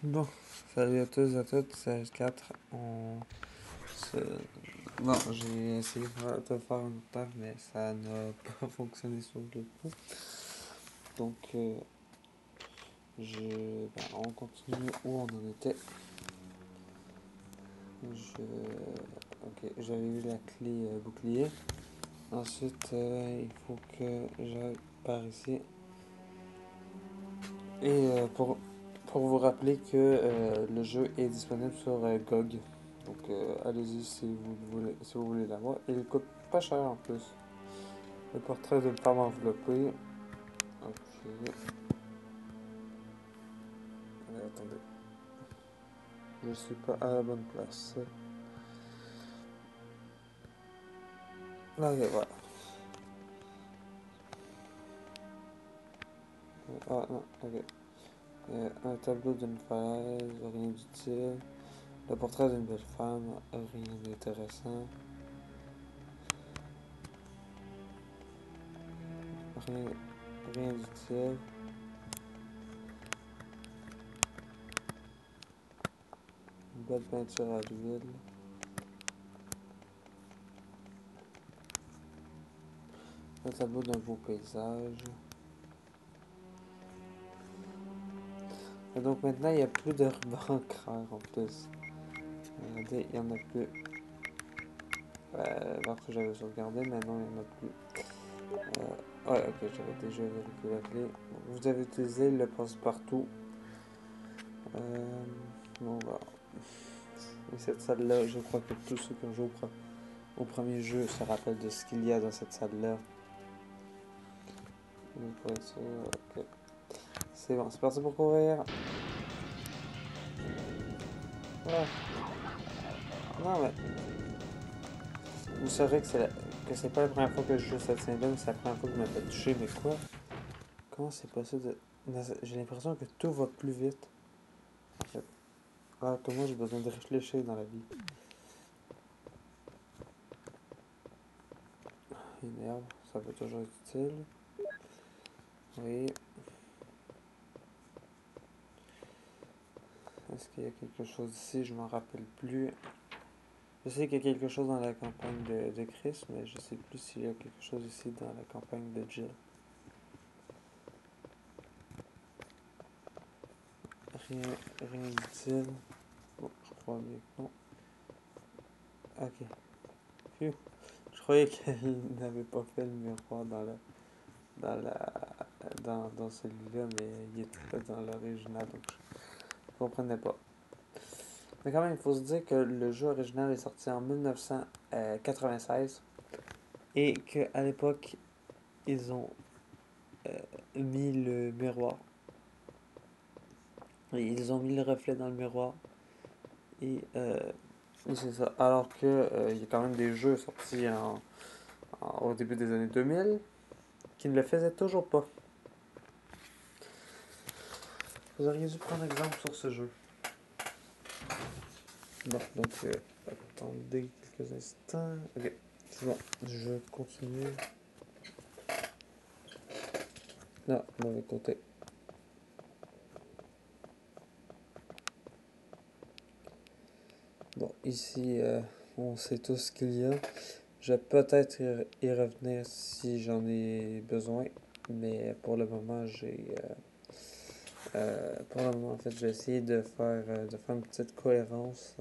Bon, salut à tous et à toutes, c'est H4. Non, j'ai essayé de faire une table, mais ça n'a pas fonctionné sur le coup. Donc, on continue où on en était. Je... Ok, j'avais eu la clé bouclier. Ensuite, il faut que j'aille par ici. Et pour vous rappeler que le jeu est disponible sur GOG. Donc allez-y si vous voulez l'avoir. Et il coûte pas cher en plus. Le portrait d'une femme enveloppée. Ok. Attendez. Je suis pas à la bonne place. Ok, voilà. Ah non, ok. Un tableau d'une falaise, rien d'utile. Le portrait d'une belle femme, rien d'intéressant. Rien, rien d'utile. Une belle peinture à l'huile. Un tableau d'un beau paysage. Et donc maintenant, il n'y a plus de ruban clair en plus. Regardez, il n'y en a plus. Alors que j'avais sauvegardé, maintenant il n'y en a plus. Ouais, ok, j'avais déjà vérifié la clé. Bon, vous avez utilisé le passe-partout. Bon, voilà. Et cette salle-là, je crois que tous ceux qui ont joué au premier jeu se rappellent de ce qu'il y a dans cette salle-là. Ok. C'est bon, c'est parti pour courir. Ah, non, mais vous saurez que c'est pas la première fois que je joue cette scène-là, mais c'est la première fois que je me fais toucher. Mais quoi? Comment c'est possible de... J'ai l'impression que tout va plus vite, en fait. Alors que moi, j'ai besoin de réfléchir dans la vie. Une herbe, ça peut toujours être utile. Oui. Est-ce qu'il y a quelque chose ici? Je m'en rappelle plus. Je sais qu'il y a quelque chose dans la campagne de Chris, mais je sais plus s'il y a quelque chose ici dans la campagne de Jill. Rien, rien d'utile. Bon, je crois bien que non. Ok. Phew. Je croyais qu'il n'avait pas fait le miroir dans la, dans celui-là, mais il était pas dans l'original, donc je comprenais pas. Mais quand même, il faut se dire que le jeu original est sorti en 1996 et qu'à l'époque, ils ont euh, mis le miroir. Et ils ont mis le reflet dans le miroir. Et, c'est ça. Alors que il y a quand même des jeux sortis au début des années 2000 qui ne le faisaient toujours pas. Vous auriez dû prendre exemple sur ce jeu. Bon, donc attendez quelques instants. Ok, c'est bon. Je continue. Non, mauvais côté. Bon, ici, on sait tout ce qu'il y a. Je vais peut-être y revenir si j'en ai besoin, mais pour le moment, en fait, j'ai essayé de faire une petite cohérence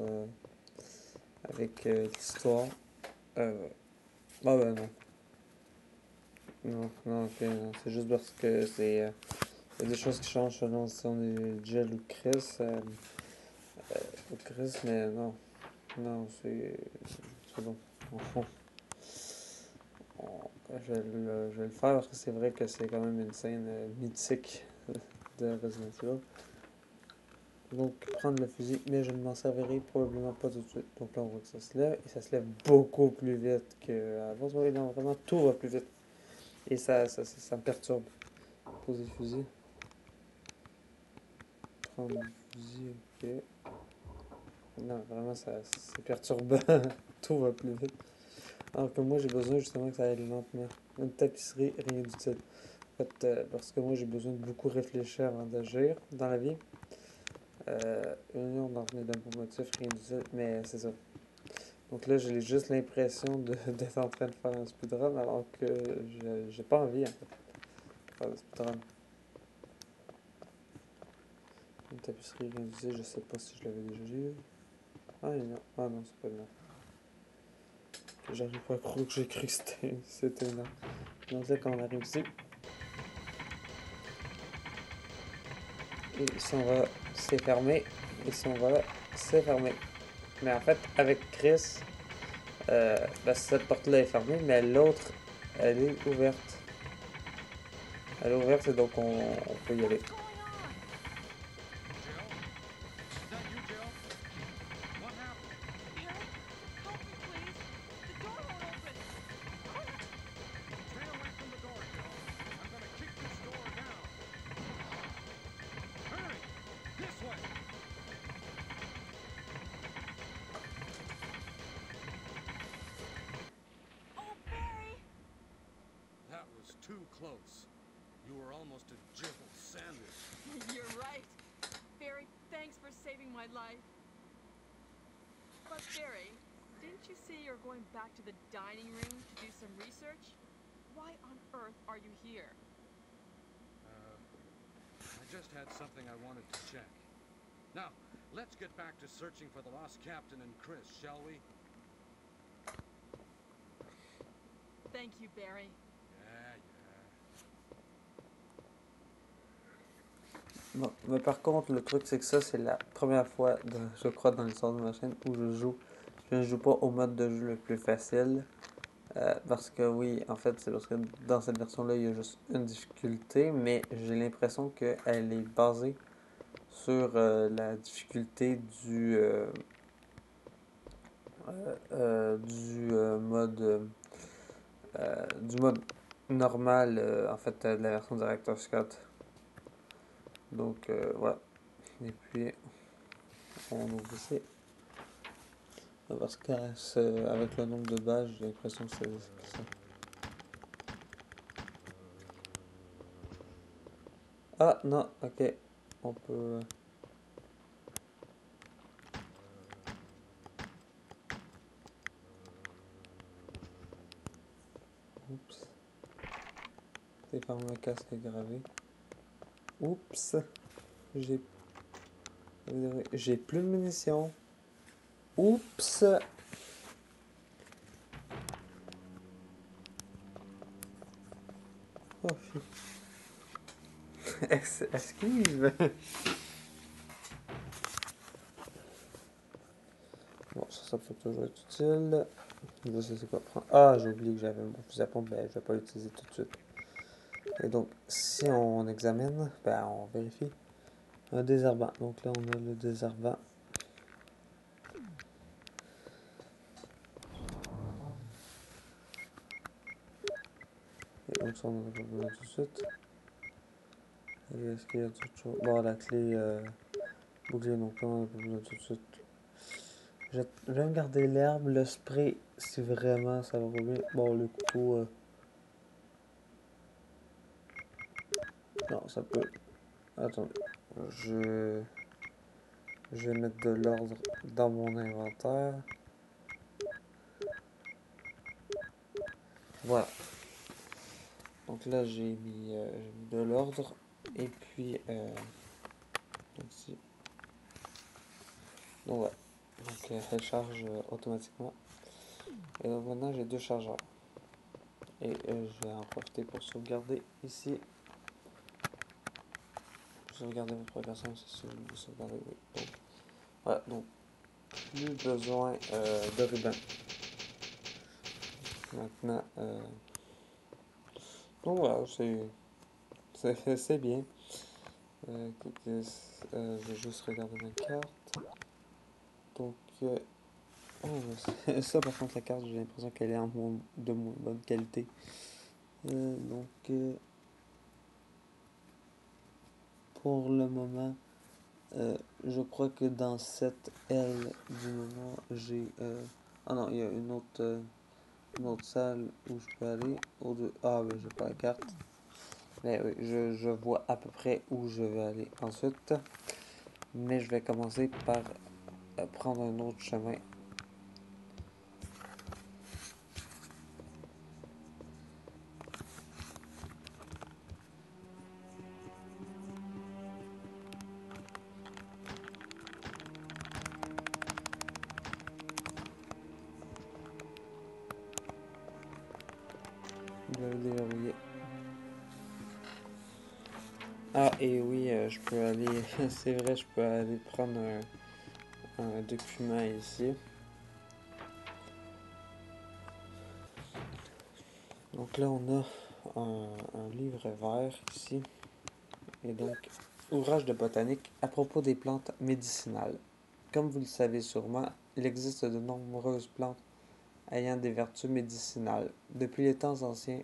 avec l'histoire. Ah ben non. Non, non, ok, non. C'est juste parce que il y a des choses qui changent selon si on est Jill ou Chris, mais non. Non, c'est bon. Au fond, je vais le faire parce que c'est vrai que c'est quand même une scène mythique de Resident Evil. Donc, prendre le fusil, mais je ne m'en servirai probablement pas tout de suite. Donc là, on voit que ça se lève, et ça se lève beaucoup plus vite qu'avant. Oui, non, vraiment, tout va plus vite. Et ça me perturbe. Poser le fusil. Prendre le fusil, ok. Non, vraiment, c'est perturbant. Tout va plus vite. Alors que moi, j'ai besoin justement que ça aille lentement. Une tapisserie, rien d'utile. En fait, parce que moi, j'ai besoin de beaucoup réfléchir avant d'agir dans la vie. union d'entraîner d'un bon motif, rien d'utile, mais c'est ça. Donc là, j'ai juste l'impression d'être en train de faire un speedrun alors que j'ai pas envie en fait de faire le speedrun. Une tapisserie rien d'utile, je sais pas si je l'avais déjà lu. Ah non, ah non, c'est pas une arme. J'arrive pas à croire que j'ai cru que c'était une arme. Donc là, quand on arrive ici, et si on va, c'est fermé. Et si on va là, c'est fermé. Mais en fait, avec Chris, cette porte-là est fermée, mais l'autre, elle est ouverte. Elle est ouverte et donc on peut y aller. Too close. You were almost a jibble sandwich. You're right. Barry, thanks for saving my life. But Barry, didn't you say you're going back to the dining room to do some research? Why on earth are you here? I just had something I wanted to check. Now, let's get back to searching for the lost captain and Chris, shall we? Thank you, Barry. Bon, mais par contre, le truc, c'est que ça, c'est la première fois, je crois, dans l'histoire de ma chaîne où je ne joue pas au mode de jeu le plus facile. Parce que oui, en fait, c'est parce que dans cette version-là, il y a juste une difficulté, mais j'ai l'impression qu'elle est basée sur la difficulté du mode normal, en fait, de la version Director's Scott. Donc, voilà. Et puis, on ouvre ici. Parce qu'avec le nombre de badges, j'ai l'impression que c'est ça. Ah, non, ok. On peut... Oups. C'est par mon casque gravé. Oups. J'ai... J'ai plus de munitions. Oups. Oh, esquive. Bon, ça peut toujours être utile. Je sais c'est quoi prendre. Ah, j'ai oublié que j'avais mon fusil à pompe. Ben, je vais pas l'utiliser tout de suite. Et donc, si on examine, ben, on vérifie. Un désherbant. Donc là, on a le désherbant. Et donc ça, on en a pas besoin tout de suite. Est-ce qu'il y a d'autres choses? Bon, la clé bouclier, donc là, on en a pas besoin tout de suite. Je vais me garder l'herbe, le spray, si vraiment ça va pas bien. Bon, le couteau... Non, ça peut... Attendez. Je... Je vais mettre de l'ordre dans mon inventaire. Voilà. Donc là, j'ai mis de l'ordre. Et puis... ici. Donc voilà. Donc elle charge automatiquement. Et donc maintenant, j'ai deux chargeurs. Et je vais en profiter pour sauvegarder ici. Sauvegarder votre progression, c'est sûr que vous sauvegardez, oui. Donc, voilà, donc plus besoin de ruban. Maintenant, donc voilà, c'est bien. Je vais juste regarder ma carte. Donc, ça par contre, la carte, j'ai l'impression qu'elle est de moins bonne qualité. Donc, pour le moment, je crois que dans cette aile du moment, j'ai... ah non, il y a une autre salle où je peux aller. Ah, ben, j'ai pas la carte. Mais oui, je vois à peu près où je vais aller ensuite. mais je vais commencer par prendre un autre chemin. Je vais le déverrouiller. Ah, et oui, je peux aller... c'est vrai, je peux aller prendre un document ici. Donc là, on a un livre vert ici. Et donc, ouvrage de botanique à propos des plantes médicinales. Comme vous le savez sûrement, il existe de nombreuses plantes ayant des vertus médicinales. Depuis les temps anciens,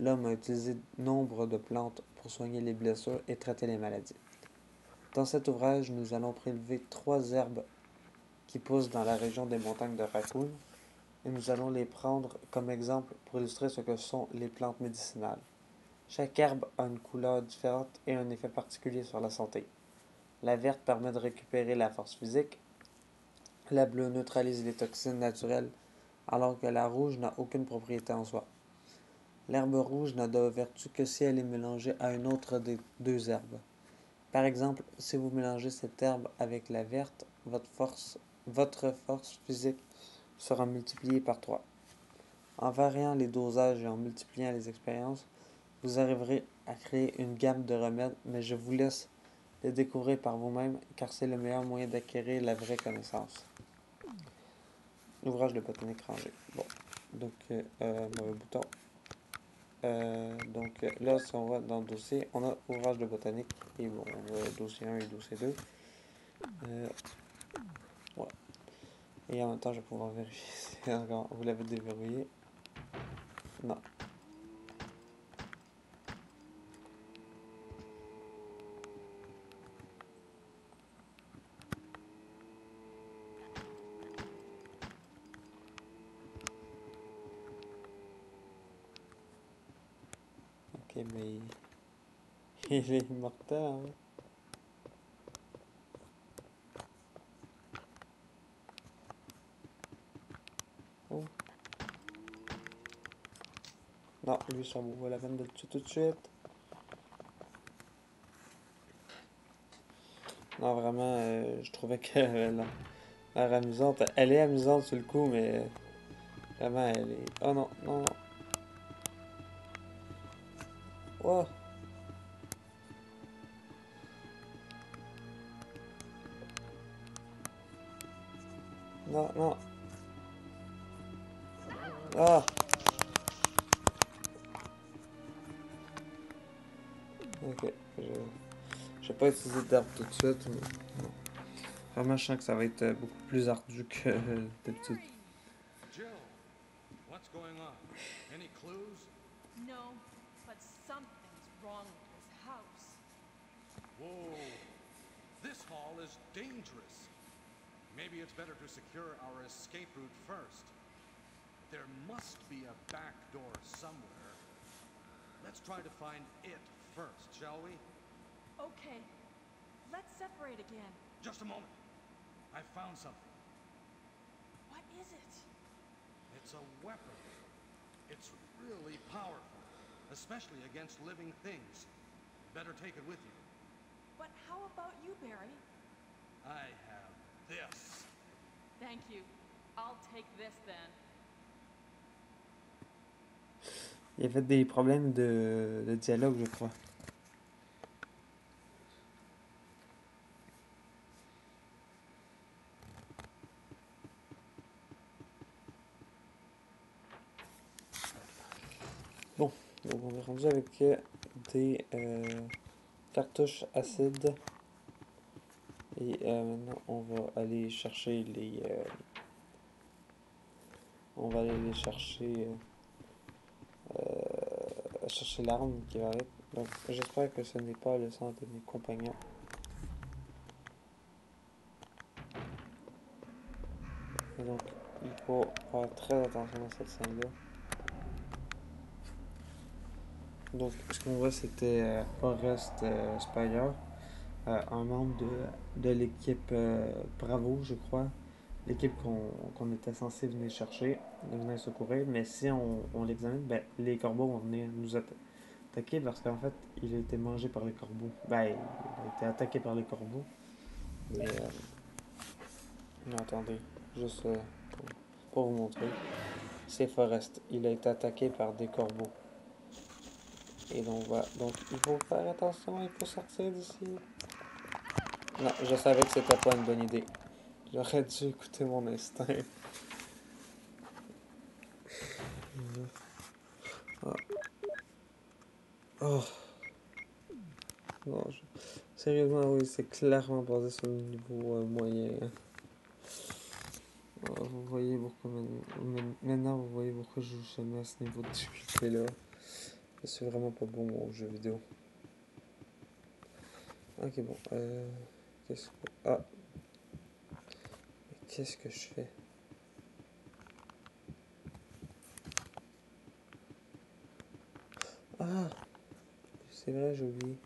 l'homme a utilisé nombre de plantes pour soigner les blessures et traiter les maladies. Dans cet ouvrage, nous allons prélever 3 herbes qui poussent dans la région des montagnes de Raccoon et nous allons les prendre comme exemple pour illustrer ce que sont les plantes médicinales. Chaque herbe a une couleur différente et un effet particulier sur la santé. La verte permet de récupérer la force physique, la bleue neutralise les toxines naturelles, alors que la rouge n'a aucune propriété en soi. L'herbe rouge n'a de vertu que si elle est mélangée à une autre des 2 herbes. Par exemple, si vous mélangez cette herbe avec la verte, votre force physique sera multipliée par 3. En variant les dosages et en multipliant les expériences, vous arriverez à créer une gamme de remèdes, mais je vous laisse les découvrir par vous-même car c'est le meilleur moyen d'acquérir la vraie connaissance. Ouvrage de botanique rangé. Bon, donc, mauvais bouton. Donc là, si on va dans le dossier, on a ouvrage de botanique et bon, on a dossier 1 et dossier 2. Ouais. Et en même temps, je vais pouvoir vérifier si encore vous l'avez déverrouillé. Non. Ok, mais il est mortel, hein. Oh. Non, lui, ça vaut la peine de le tuer tout de suite. Non, vraiment, je trouvais que l'air amusante. Elle est amusante sur le coup, mais vraiment, elle est. Oh non, non, non. Oh! Non, non. Ah! Ok, je vais pas utiliser d'arbre tout de suite, mais non. Vraiment, je sens que ça va être beaucoup plus ardu que d'habitude. Barry! Jill, what's going on? Any clues? No, but something's wrong with this house. Whoa. This hall is dangerous. Maybe it's better to secure our escape route first. There must be a back door somewhere. Let's try to find it first, shall we? Okay, let's separate again. Just a moment. I found something. What is it? It's a weapon. It's really powerful, especially against living things. Better take it with you. But how about you, Barry? I have this. Thank you. I'll take this then. Il y avait des problèmes de dialogue, je crois. Bon, donc on est rendu avec des cartouches acides. Et maintenant, on va aller chercher les... on va aller les chercher l'arme qui va avec. Donc j'espère que ce n'est pas le sang de mes compagnons. Et donc il faut faire très attention à cette scène-là. Donc ce qu'on voit c'était Forest Spire un membre de l'équipe Bravo, je crois. L'équipe qu'on était censé venir chercher, venir secourir. Mais si on l'examine, ben, les corbeaux vont venir nous attaquer parce qu'en fait, il a été mangé par les corbeaux. Ben, il a été attaqué par les corbeaux. Mais, non, attendez, juste pour vous montrer. C'est Forrest. Il a été attaqué par des corbeaux. Et donc voilà. Donc il faut faire attention, il faut sortir d'ici. Non, je savais que c'était pas une bonne idée. J'aurais dû écouter mon instinct. Ah. Oh, non, sérieusement, oui, c'est clairement basé sur le niveau moyen. Ah, vous voyez pourquoi maintenant, vous voyez pourquoi je joue jamais à ce niveau de difficulté là. C'est vraiment pas bon mon jeu vidéo. Ok, bon. Qu'est-ce que. Ah, mais qu'est-ce que je fais? Ah, c'est vrai, j'ai oublié.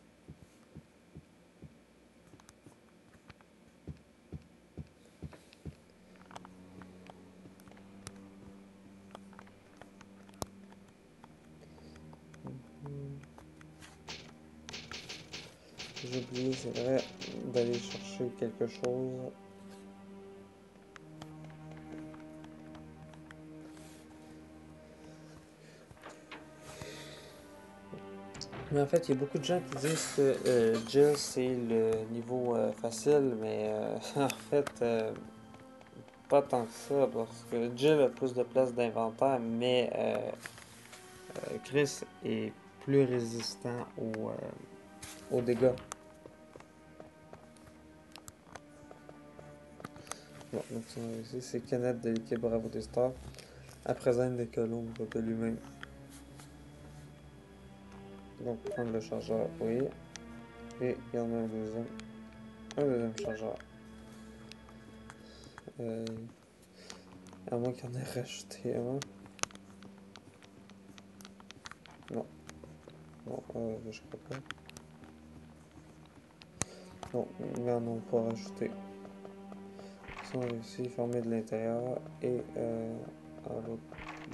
Hmm. J'ai oublié, c'est vrai, d'aller chercher quelque chose. Mais en fait, il y a beaucoup de gens qui disent que Jill c'est le niveau facile, mais en fait, pas tant que ça, parce que Jill a plus de place d'inventaire, mais Chris est plus résistant aux dégâts. Bon, donc ici, c'est Kenneth de l'équipe Bravo des Stars, à présent des colombes de lui-même. Donc, prendre le chargeur, oui. Et il y en a un deuxième chargeur. À moins qu'il y en ait rajouté un. Non, non, je crois pas. Non, ils n'en ont pas rajouté. Ils sont ici formés de l'intérieur et à l'autre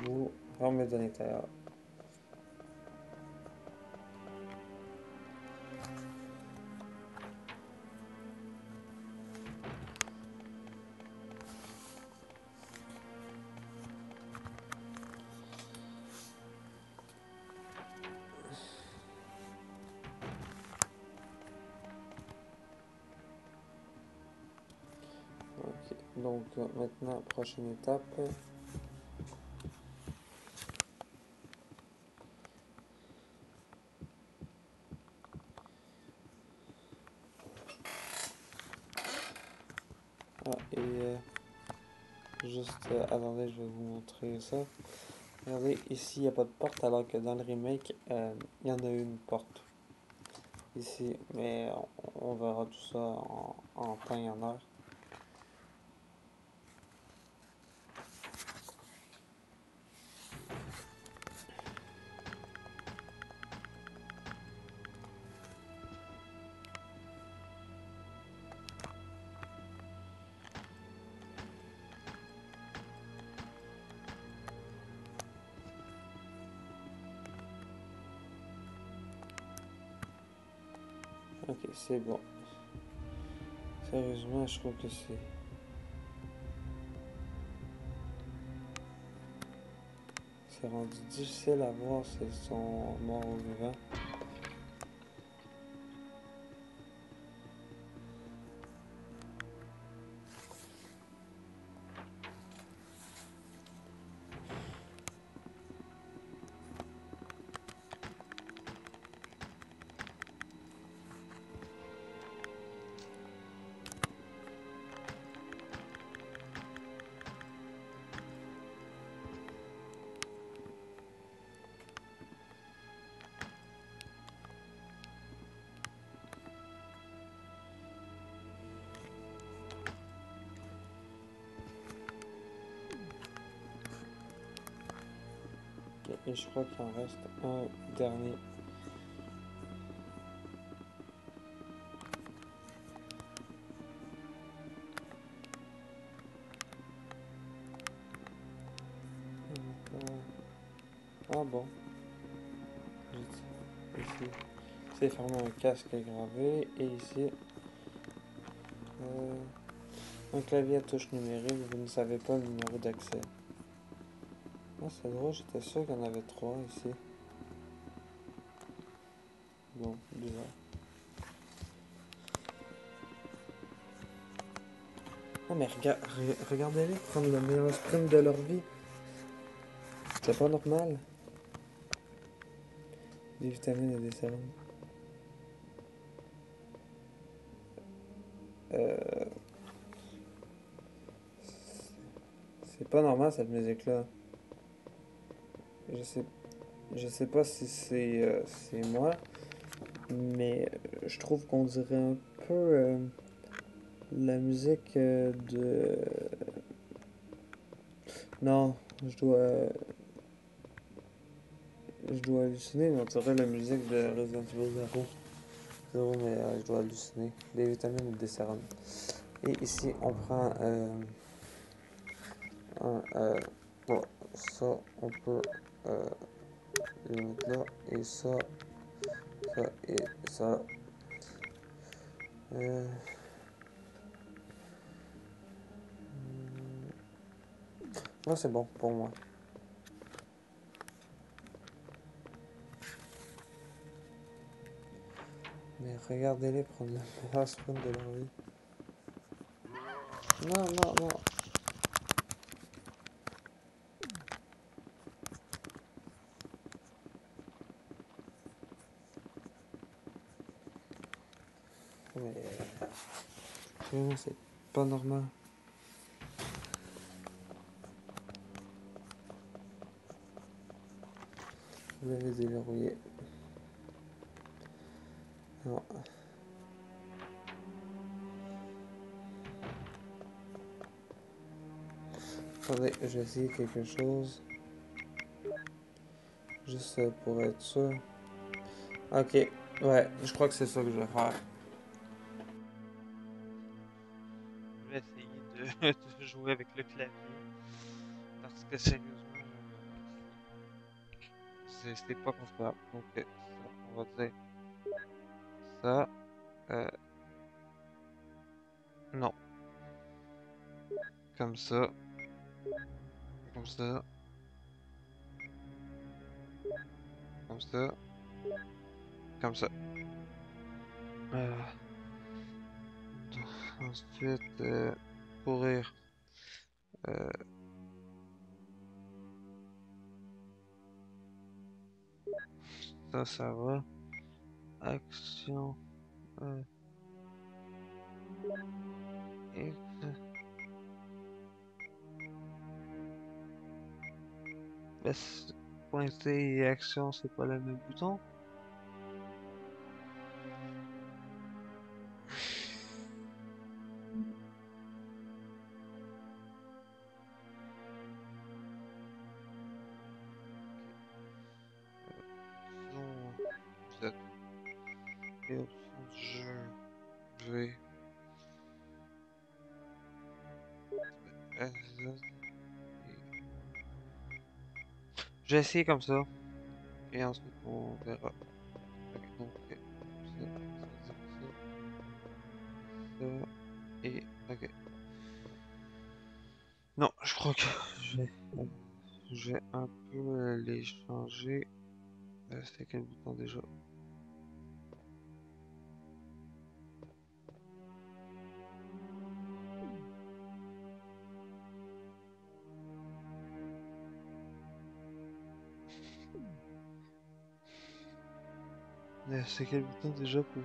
bout, formés de l'intérieur. Ok, donc maintenant, prochaine étape. Ah, et juste, attendez, je vais vous montrer ça. Regardez, ici, il n'y a pas de porte, alors que dans le remake, il y en a une porte. Ici, mais on verra tout ça en temps et en heure. Ok, c'est bon. Sérieusement, je trouve que c'est rendu difficile à voir s'ils sont morts ou vivants. Ok, et je crois qu'il en reste un dernier. Ah bon. Ici, c'est vraiment un casque gravé. Et ici, un clavier à touche numérique. Vous ne savez pas le numéro d'accès. Ah, c'est drôle, j'étais sûr qu'il y en avait 3 ici. Bon, bizarre. Ah, mais regardez-les prendre le meilleur sprint de leur vie. C'est pas normal. Des vitamines et des sérums. Euh, c'est pas normal cette musique-là. Je sais, je sais pas si c'est moi, mais je trouve qu'on dirait un peu la musique de... Non, je dois, je dois halluciner, mais on dirait la musique de Resident Evil 0. Zéro, mais je dois halluciner. Des vitamines et des sérums. Et ici, on prend un... bon, ça, on peut le mettre là, et ça et ça. Euh, non, c'est bon pour moi. Mais regardez-les prendre le meilleur sprint de leur vie. Non, non, non. Mais vraiment, c'est pas normal. Vous l'avez déverrouillé. Non. Attendez, je vais essayer quelque chose. Juste pour être sûr. Ok, ouais, je crois que c'est ça que je vais faire. Je vais essayer de jouer avec le clavier. Parce que sérieusement, c'est pas confortable. Donc, ça, on va dire ça. Euh, non. Comme ça. Comme ça. Comme ça. Comme ça. Euh, ensuite, courir. Euh, ça va. Action. Euh, X. Ben, pointer et action, c'est pas le même bouton. Option Z. Et option du jeu. V. Z. Je vais essayer comme ça. Et ensuite, on verra. Ok, donc, ça, et ok. Non, je crois que je vais un peu les changer. C'est quel bouton déjà? C'est quel bouton déjà pour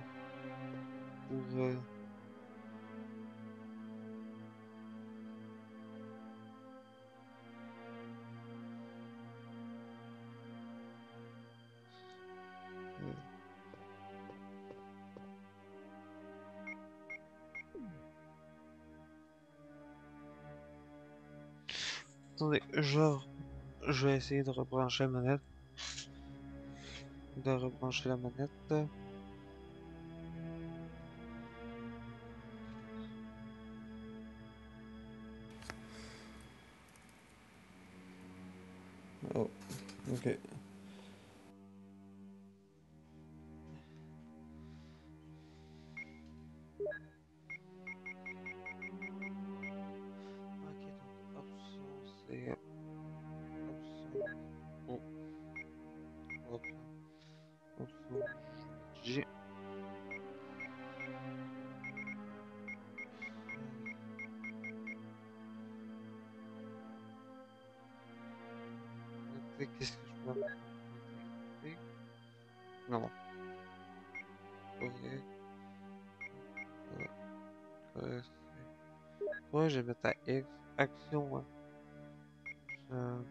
attendez, genre, je vais essayer de rebrancher la manette. De rebrancher la manette. Oh, ok. qu'est-ce que je peux mettre? Non. Ouais. Ouais, ouais, je vais mettre à X. Action, hein.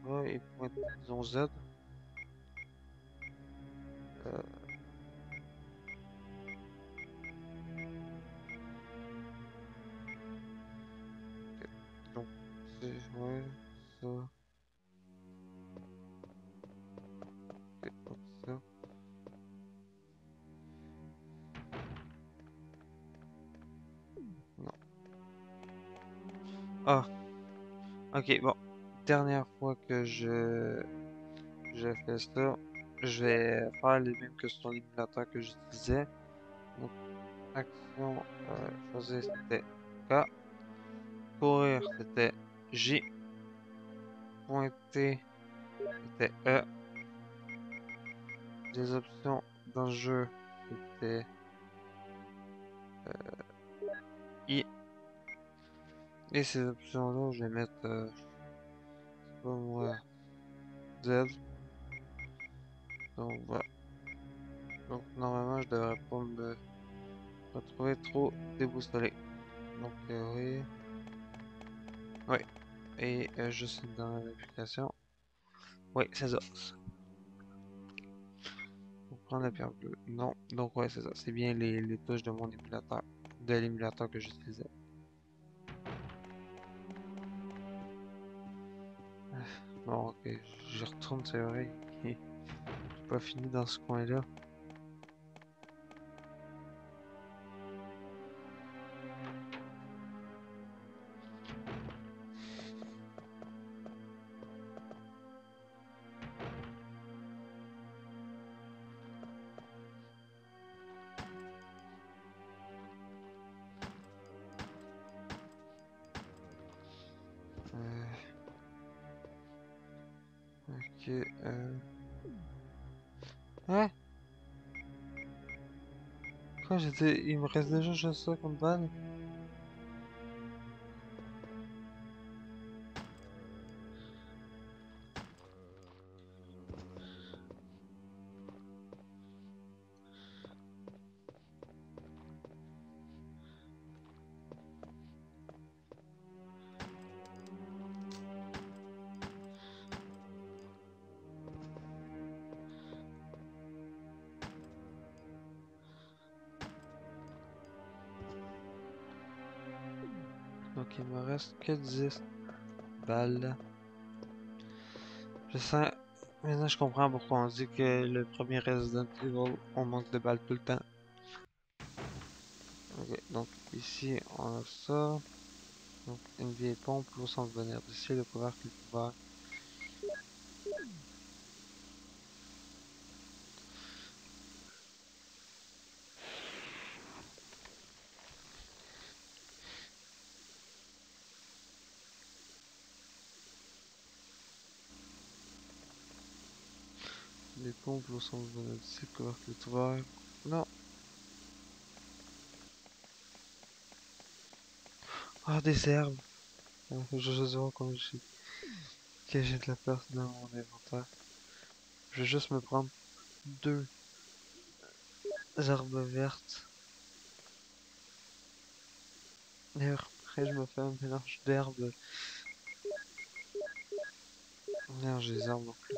Va et point, disons Z. Euh, donc, c'est, ouais, ça. Ok, donc ça. Non. Ah, ok, bon. Dernière fois que je fais ça, je vais faire les mêmes que sur l'émulateur que j'utilisais. Donc, action, choisir c'était K. Courir c'était J. Pointer c'était E. Les options dans le jeu c'était I. Et ces options-là, je vais mettre, je sais pas moi, Z. Donc voilà. Donc normalement, je devrais pas me retrouver trop déboussolé. Donc oui. Oui. Et juste une dernière vérification. Oui, c'est ça. Pour prendre la pierre bleue. Non. Donc ouais, c'est ça. C'est bien les touches de mon émulateur. De l'émulateur que j'utilisais. Bon, ok. J'y retourne, c'est vrai. J'ai pas fini dans ce coin-là. Euh, ok. Hein? Quoi, j'étais. Il me reste déjà juste ça comme balle? Donc il me reste que 10 balles. Je sens. Maintenant je comprends pourquoi on dit que le premier Resident Evil, on manque de balles tout le temps. Ok, donc ici on a ça. Donc une vieille pompe, l'eau semble venir d'ici, le couvercle est ouvert. Les pompes, l'eau semble venir d'ici, le couvercle est ouvert. Non. Ah, des herbes. Je vois comme j'ai que j'ai de la place dans mon inventaire. Je vais juste me prendre deux herbes vertes. Et après, je me fais un mélange d'herbes. Non, j'ai les herbes non plus.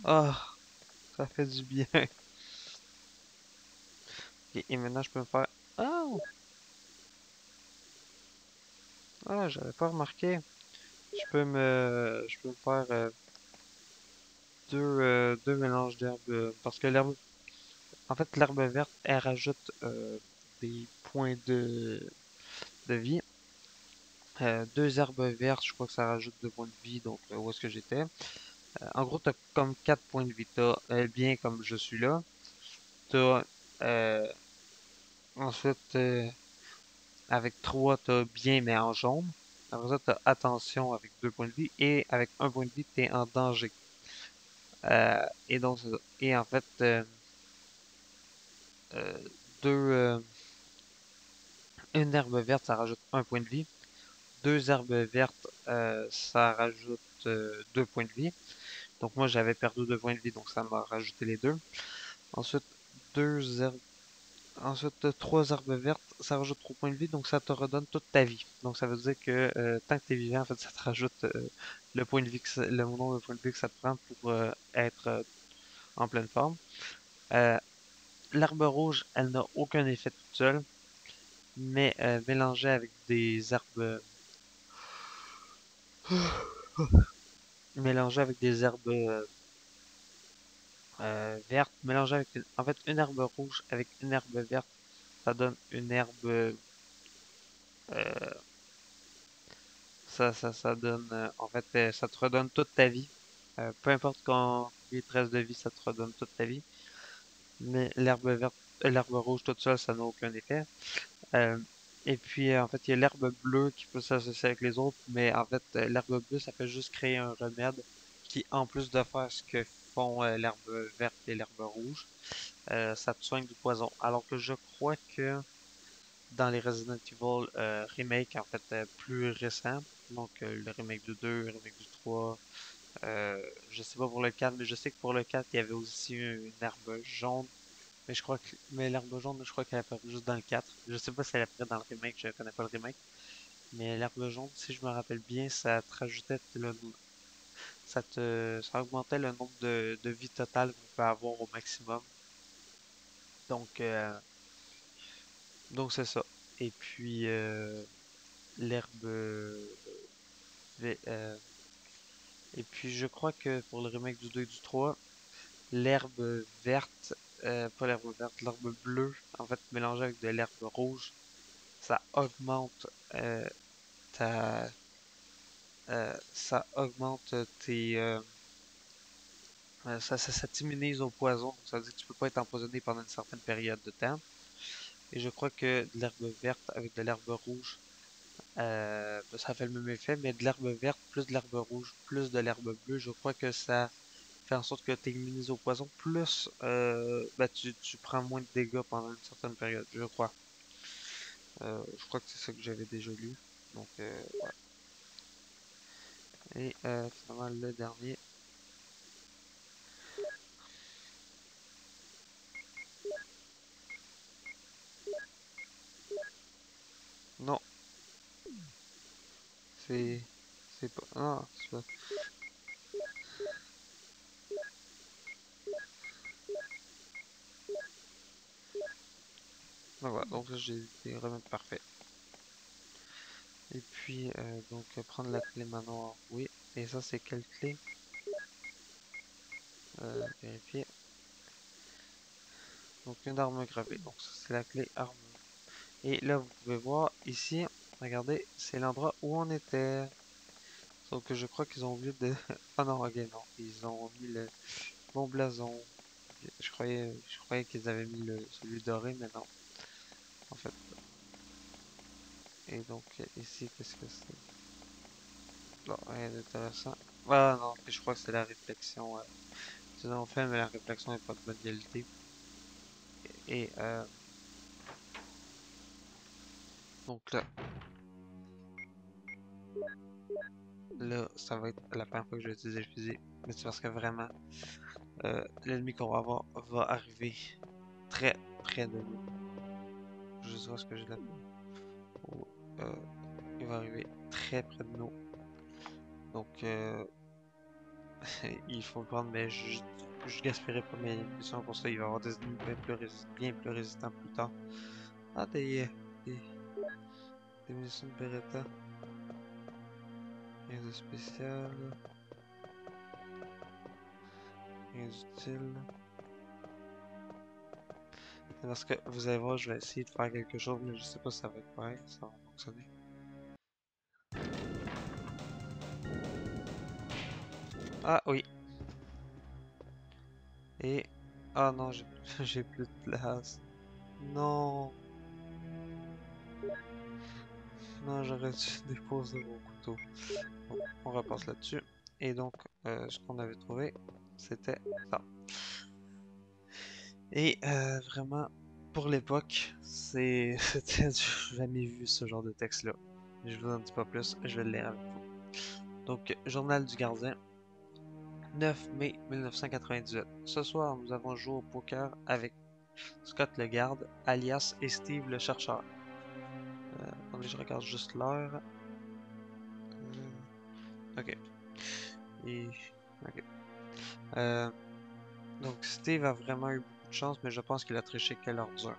Ah, ça fait du bien. Et maintenant, je peux me faire. Ah, ah, j'avais pas remarqué. Je peux me faire deux mélanges d'herbes. Parce que l'herbe. En fait, l'herbe verte, elle rajoute des points de vie. Deux herbes vertes, je crois que ça rajoute 2 points de vie, donc où est-ce que j'étais? En gros, t'as comme 4 points de vie. T'as bien comme je suis là. T'as euh, ensuite avec 3 t'as bien mais en jaune. Après ça, t'as attention avec 2 points de vie. Et avec 1 point de vie, t'es en danger. Et donc, c'est ça. Et en fait, euh, deux, une herbe verte, ça rajoute 1 point de vie. Deux herbes vertes, ça rajoute 2 points de vie. Donc moi j'avais perdu 2 points de vie, donc ça m'a rajouté les deux. Ensuite, deux herbes. Ensuite, 3 herbes vertes, ça rajoute 3 points de vie, donc ça te redonne toute ta vie. Donc ça veut dire que tant que tu es vivant, en fait, ça te rajoute le point de vie le nombre de points de vie que ça te prend pour être en pleine forme. Euh, L'herbe rouge, elle n'a aucun effet toute seule, mais mélangée avec des herbes mélangée avec des herbes vertes, mélangée avec en fait une herbe rouge avec une herbe verte, ça donne une herbe ça donne, en fait, ça te redonne toute ta vie. Peu importe quand il te reste de vie, ça te redonne toute ta vie. Mais l'herbe verte, l'herbe rouge toute seule, ça n'a aucun effet. Euh, et puis, en fait, il y a l'herbe bleue qui peut s'associer avec les autres, mais en fait, l'herbe bleue, ça fait juste créer un remède qui, en plus de faire ce que font l'herbe verte et l'herbe rouge, ça te soigne du poison. Alors que je crois que dans les Resident Evil remake, en fait, plus récents, donc le remake du 2, le remake du 3, je sais pas pour le 4, mais je sais que pour le 4, il y avait aussi une herbe jaune, mais je crois que, mais l'herbe jaune, je crois qu'elle apparaît juste dans le 4. Je sais pas si elle apparaît dans le remake, je connais pas le remake, mais l'herbe jaune, si je me rappelle bien, ça te rajoutait ça augmentait le nombre de vie totale qu'on peut avoir au maximum. Donc, euh, donc c'est ça. Et puis, l'herbe euh, et puis je crois que pour le remake du 2 et du 3, l'herbe verte, pas l'herbe verte, l'herbe bleue, en fait mélangée avec de l'herbe rouge, ça augmente ta ça augmente tes ça t'immunise au poison, donc ça veut dire que tu peux pas être empoisonné pendant une certaine période de temps. Et je crois que de l'herbe verte avec de l'herbe rouge, ça fait le même effet, mais de l'herbe verte plus de l'herbe rouge plus de l'herbe bleue, je crois que ça fait en sorte que tu es immunisé au poison, plus tu prends moins de dégâts pendant une certaine période, je crois. Je crois que c'est ça que j'avais déjà lu. Donc, ouais. Et finalement, le dernier. Non, c'est. C'est pas. Ah, c'est pas. Donc, voilà, donc là, j'ai des remèdes parfaits. Et puis, prendre la clé manoir, oui. Et ça, c'est quelle clé? Vérifier. Donc, une arme gravée. Donc, ça, c'est la clé arme. Et là, vous pouvez voir ici, regardez, c'est l'endroit où on était. Sauf que je crois qu'ils ont oublié de. Ah non, ok, non. Ils ont mis le bon blason. Je croyais qu'ils avaient mis celui doré, mais non. En fait. Et donc, ici, qu'est-ce que c'est? Non, rien d'intéressant. Ah non, puis je crois que c'est la réflexion. Ils ont fait, mais la réflexion n'est pas de bonne qualité. Et donc là, ça va être la première fois que je vais utiliser le fusil. Mais c'est parce que vraiment, l'ennemi qu'on va avoir va arriver très près de nous. Je sais pas ce que j'ai là-dedans. Oh, euh, il va arriver très près de nous. Donc, il faut le prendre, mais je gaspillerai pas mes munitions pour ça. Il va y avoir des ennemis bien plus résistants plus tard. Ah, des, des munitions de Beretta. Rien de spécial. Rien d'utile. C'est parce que vous allez voir, je vais essayer de faire quelque chose, mais je sais pas si ça va être pareil, ça va fonctionner. Ah oui. Et. Ah non, j'ai plus de place. Non. Non, j'aurais dû déposer mon couteau. Bon, on repasse là-dessus. Et donc, ce qu'on avait trouvé, c'était ça. Et vraiment, pour l'époque, c'était j'ai jamais vu ce genre de texte-là. Je vous en dis pas plus, je vais le lire avec vous. Donc, journal du gardien. 9 mai 1998. Ce soir, nous avons joué au poker avec Scott le garde, alias et Steve le chercheur. Attendez, je regarde juste l'heure. Ok. Et... Ok. Euh, donc Steve a vraiment eu beaucoup de chance, mais je pense qu'il a triché quelle ordure.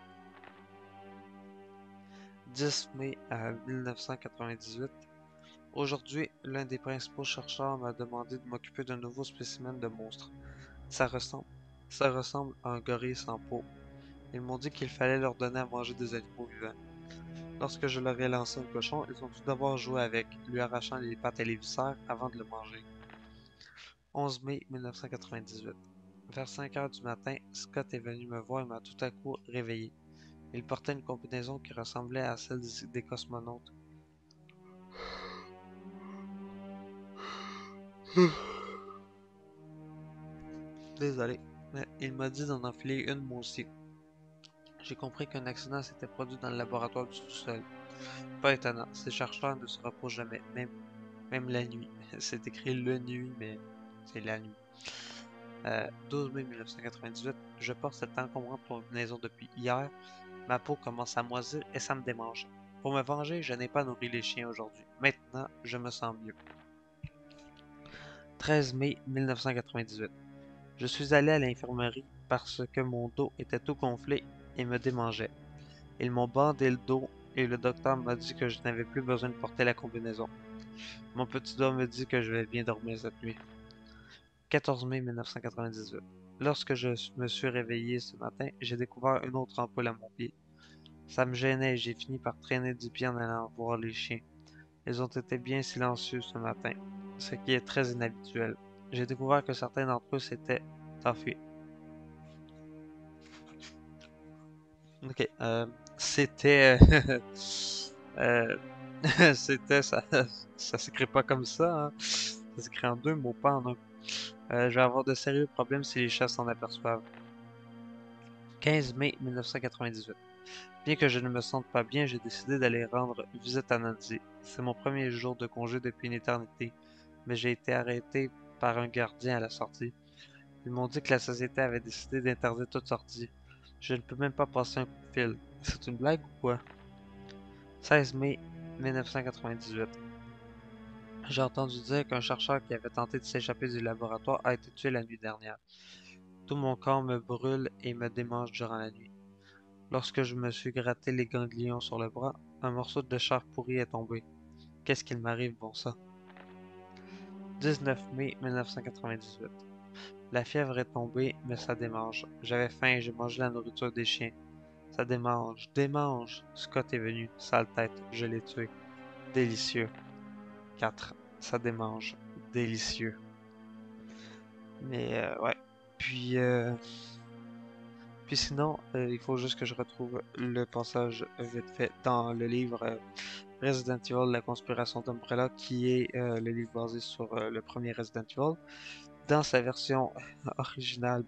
10 mai 1998. Aujourd'hui, l'un des principaux chercheurs m'a demandé de m'occuper d'un nouveau spécimen de monstre. Ça ressemble, ça ressemble à un gorille sans peau. Ils m'ont dit qu'il fallait leur donner à manger des animaux vivants. Lorsque je leur ai lancé un cochon, ils ont tout d'abord joué avec, lui arrachant les pattes et les viscères avant de le manger. 11 mai 1998. Vers 5 heures du matin, Scott est venu me voir et m'a tout à coup réveillé. Il portait une combinaison qui ressemblait à celle des cosmonautes. Désolé, mais il m'a dit d'en enfiler une moi aussi. J'ai compris qu'un accident s'était produit dans le laboratoire du sous-sol. Pas étonnant, ces chercheurs ne se reposent jamais, même la nuit. C'est écrit le nuit, mais c'est la nuit. 12 mai 1998, je porte cette encombrante combinaison depuis hier. Ma peau commence à moisir et ça me démange. Pour me venger, je n'ai pas nourri les chiens aujourd'hui. Maintenant, je me sens mieux. 13 mai 1998. Je suis allé à l'infirmerie parce que mon dos était tout gonflé et me démangeait. Ils m'ont bandé le dos et le docteur m'a dit que je n'avais plus besoin de porter la combinaison. Mon petit doigt me dit que je vais bien dormir cette nuit. 14 mai 1998. Lorsque je me suis réveillé ce matin, j'ai découvert une autre ampoule à mon pied. Ça me gênait et j'ai fini par traîner du pied en allant voir les chiens. Ils ont été bien silencieux ce matin, ce qui est très inhabituel. J'ai découvert que certains d'entre eux s'étaient enfuis. Ok, c'était... euh, c'était... Ça s'écrit pas comme ça, hein. Ça s'écrit en deux mots, pas en un. Je vais avoir de sérieux problèmes si les chats s'en aperçoivent. 15 mai 1998. Bien que je ne me sente pas bien, j'ai décidé d'aller rendre visite à Nancy. C'est mon premier jour de congé depuis une éternité, mais j'ai été arrêté par un gardien à la sortie. Ils m'ont dit que la société avait décidé d'interdire toute sortie. Je ne peux même pas passer un coup de fil. C'est une blague ou quoi? 16 mai 1998. J'ai entendu dire qu'un chercheur qui avait tenté de s'échapper du laboratoire a été tué la nuit dernière. Tout mon corps me brûle et me démange durant la nuit. Lorsque je me suis gratté les ganglions sur le bras, un morceau de chair pourrie est tombé. Qu'est-ce qu'il m'arrive, bon sang? 19 mai 1998. La fièvre est tombée, mais ça démange. J'avais faim et j'ai mangé la nourriture des chiens. Ça démange, démange. Scott est venu, sale tête, je l'ai tué. Délicieux. 4. Ça démange, délicieux. Mais ouais. Puis, euh, Puis sinon, il faut juste que je retrouve le passage vite fait dans le livre Resident Evil, la conspiration d'Umbrella, qui est le livre basé sur le premier Resident Evil, dans sa version originale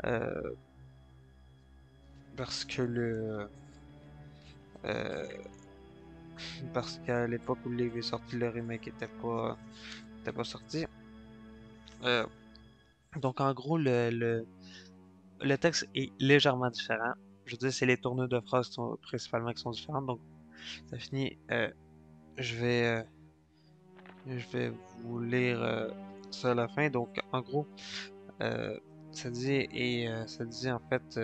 euh, parce que euh, parce qu'à l'époque où le livre est sorti, le remake était pas sorti. Euh, donc en gros, le texte est légèrement différent. Je veux dire, c'est les tournures de phrases qui sont, principalement qui sont différentes. Donc ça finit. Je vais, euh, je vais vous lire ça à la fin. Donc, en gros, euh, ça dit en fait,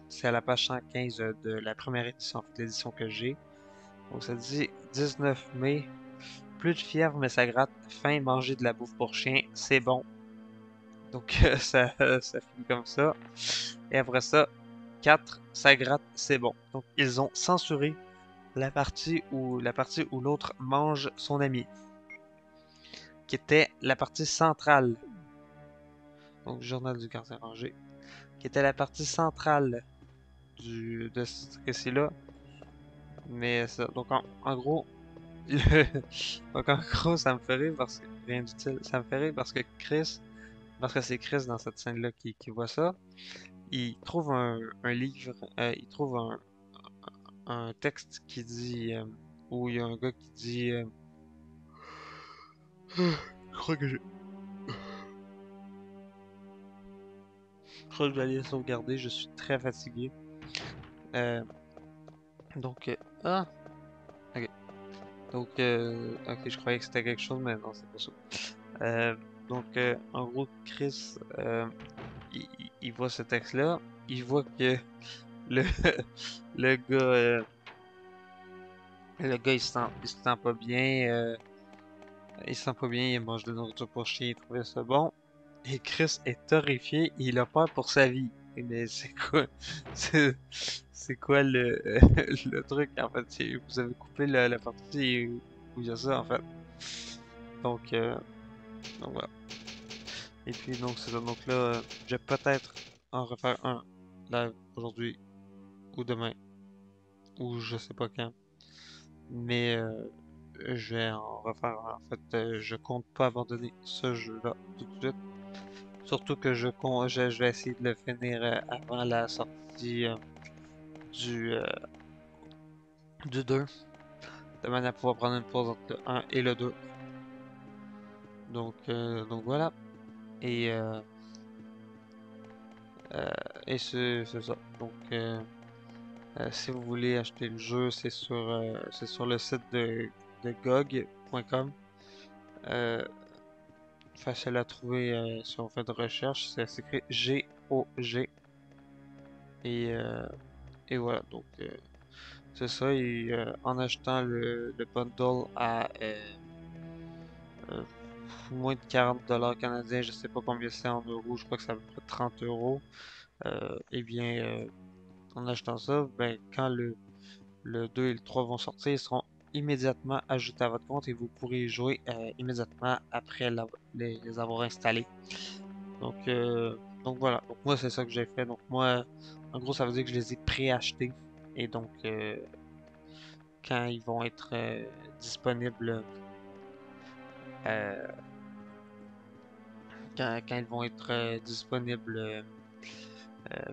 c'est à la page 115 de la première édition, en fait, l'édition que j'ai. Donc, ça dit 19 mai, plus de fièvre, mais ça gratte. Faim, manger de la bouffe pour chien, c'est bon. Donc, ça finit comme ça. Et après ça, 4, ça gratte, c'est bon. Donc, ils ont censuré la partie où l'autre mange son ami, qui était la partie centrale, donc Journal du gardien rangé, qui était la partie centrale de ce récit-là. Mais ça, donc en gros, donc en gros, ça me fait rire parce que rien d'utile. Ça me fait rire parce que c'est Chris dans cette scène-là qui voit ça. Il trouve un livre, il trouve un texte qui dit où il y a un gars qui dit je crois que j'ai crois que je vais aller sauvegarder, je suis très fatigué. Donc, ah, ok. Donc, ok, je croyais que c'était quelque chose, mais non, c'est pas ça. Donc, en gros, Chris, il voit ce texte-là, il voit que le, le gars, il se sent pas bien, il se sent pas bien, il mange de la nourriture pour chien, il trouvait ça bon. Et Chris est horrifié, il a peur pour sa vie. Mais c'est quoi, c'est c'est quoi le truc en fait? Vous avez coupé la partie où il y a ça en fait. Donc, donc voilà. Et puis donc c'est ça. Donc là, je vais peut-être en refaire un live aujourd'hui ou demain ou je sais pas quand. Mais je vais en refaire un. En fait, je compte pas abandonner ce jeu-là tout de suite. Surtout que je vais essayer de le finir avant la sortie du, euh, du 2, de manière à pouvoir prendre une pause entre le 1 et le 2. Donc voilà. Et, euh, euh, et c'est ça. Donc si vous voulez acheter le jeu, c'est sur le site de GOG.com. Facile à trouver si on fait de recherche. C'est écrit GOG. Et, euh, et voilà. Donc c'est ça. Et en achetant le bundle à euh, moins de 40 $ canadiens, je sais pas combien c'est en euros, je crois que ça va être 30 euros. Et bien, en achetant ça, ben, quand le 2 et le 3 vont sortir, ils seront immédiatement ajoutés à votre compte et vous pourrez y jouer immédiatement après les avoir installés. Donc voilà. Donc moi, c'est ça que j'ai fait. Donc moi, en gros, ça veut dire que je les ai pré-achetés. Et donc, quand ils vont être disponibles, euh, quand ils vont être disponibles,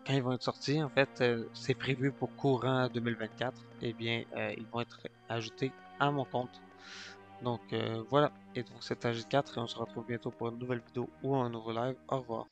quand ils vont être sortis, en fait, c'est prévu pour courant 2024. Eh bien, ils vont être ajoutés à mon compte. Donc voilà. Et donc c'était AG4 et on se retrouve bientôt pour une nouvelle vidéo ou un nouveau live. Au revoir.